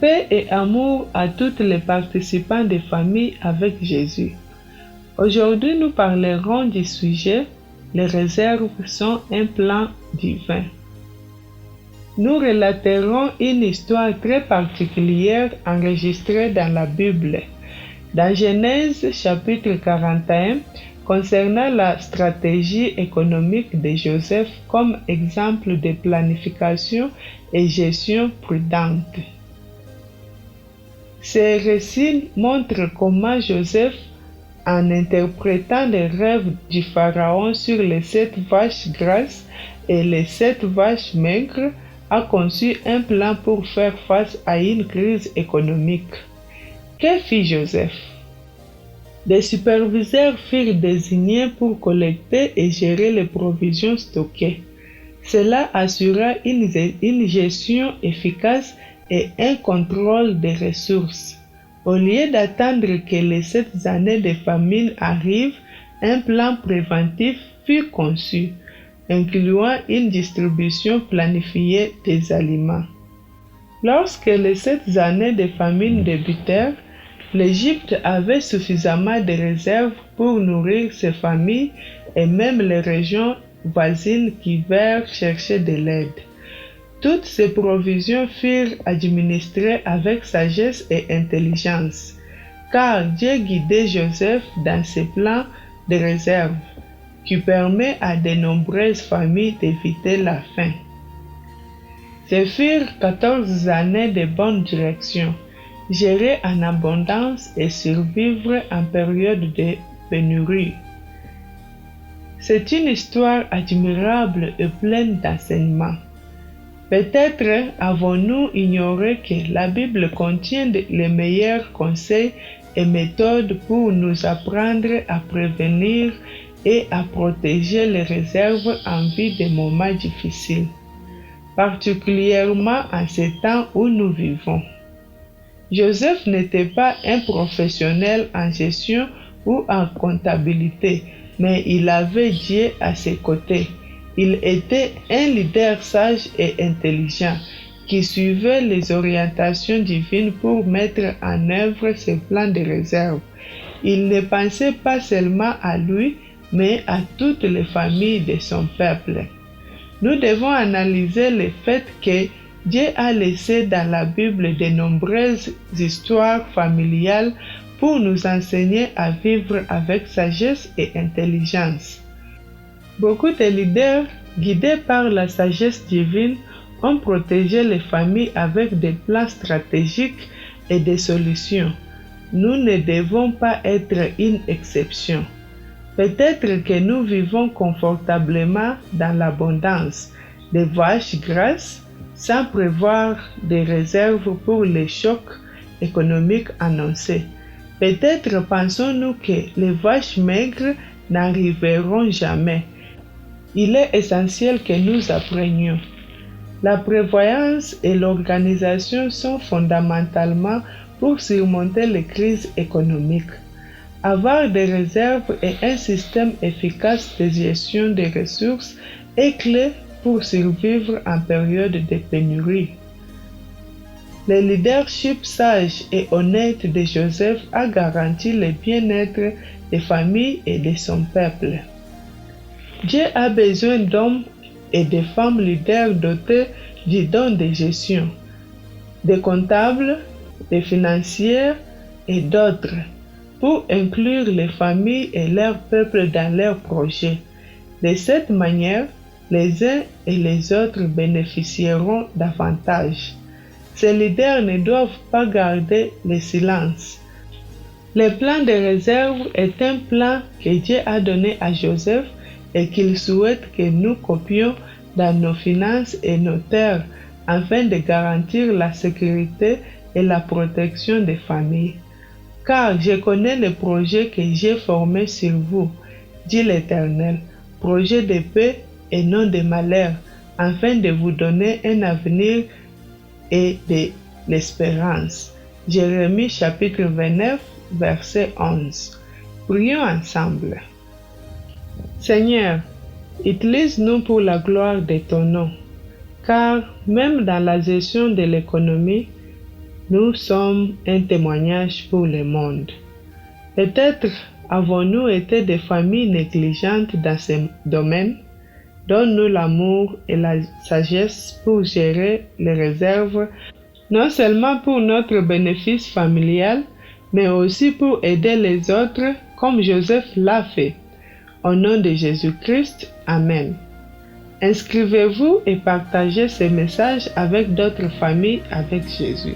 Paix et amour à tous les participants des familles avec Jésus. Aujourd'hui, nous parlerons du sujet « Les réserves sont un plan divin ». Nous relaterons une histoire très particulière enregistrée dans la Bible. Dans Genèse chapitre 41, concernant la stratégie économique de Joseph comme exemple de planification et gestion prudente. Ces récits montrent comment Joseph, en interprétant les rêves du Pharaon sur les 7 vaches grasses et les 7 vaches maigres, a conçu un plan pour faire face à une crise économique. Que fit Joseph? Des superviseurs furent désignés pour collecter et gérer les provisions stockées. Cela assura une gestion efficace et un contrôle des ressources. Au lieu d'attendre que les 7 années de famine arrivent, un plan préventif fut conçu, incluant une distribution planifiée des aliments. Lorsque les 7 années de famine débutèrent, l'Égypte avait suffisamment de réserves pour nourrir ses familles et même les régions voisines qui vinrent chercher de l'aide. Toutes ces provisions furent administrées avec sagesse et intelligence, car Dieu guidait Joseph dans ses plans de réserve, qui permet à de nombreuses familles d'éviter la faim. Ce furent 14 années de bonne direction, gérer en abondance et survivre en période de pénurie. C'est une histoire admirable et pleine d'enseignements. Peut-être avons-nous ignoré que la Bible contient les meilleurs conseils et méthodes pour nous apprendre à prévenir et à protéger les réserves en vue des moments difficiles, particulièrement en ces temps où nous vivons. Joseph n'était pas un professionnel en gestion ou en comptabilité, mais il avait Dieu à ses côtés. Il était un leader sage et intelligent qui suivait les orientations divines pour mettre en œuvre ses plans de réserve. Il ne pensait pas seulement à lui, mais à toutes les familles de son peuple. Nous devons analyser le fait que Dieu a laissé dans la Bible de nombreuses histoires familiales pour nous enseigner à vivre avec sagesse et intelligence. Beaucoup de leaders, guidés par la sagesse divine, ont protégé les familles avec des plans stratégiques et des solutions. Nous ne devons pas être une exception. Peut-être que nous vivons confortablement dans l'abondance des vaches grasses, sans prévoir des réserves pour les chocs économiques annoncés. Peut-être pensons-nous que les vaches maigres n'arriveront jamais. Il est essentiel que nous apprenions. La prévoyance et l'organisation sont fondamentalement pour surmonter les crises économiques. Avoir des réserves et un système efficace de gestion des ressources est clé pour survivre en période de pénurie. Le leadership sage et honnête de Joseph a garanti le bien-être des familles et de son peuple. Dieu a besoin d'hommes et de femmes leaders dotés du don de gestion, de comptables, de financiers et d'autres, pour inclure les familles et leur peuple dans leurs projets. De cette manière, les uns et les autres bénéficieront davantage. Ces leaders ne doivent pas garder le silence. Le plan de réserve est un plan que Dieu a donné à Joseph et qu'il souhaite que nous copions dans nos finances et nos terres afin de garantir la sécurité et la protection des familles. Car je connais le projet que j'ai formé sur vous, dit l'Éternel, projet de paix et non de malheur, afin de vous donner un avenir et de l'espérance. Jérémie chapitre 29, verset 11. Prions ensemble. Seigneur, utilise-nous pour la gloire de ton nom, car même dans la gestion de l'économie, nous sommes un témoignage pour le monde. Peut-être avons-nous été des familles négligentes dans ce domaine. Donne-nous l'amour et la sagesse pour gérer les réserves, non seulement pour notre bénéfice familial, mais aussi pour aider les autres comme Joseph l'a fait. Au nom de Jésus-Christ, Amen. Inscrivez-vous et partagez ce message avec d'autres familles avec Jésus.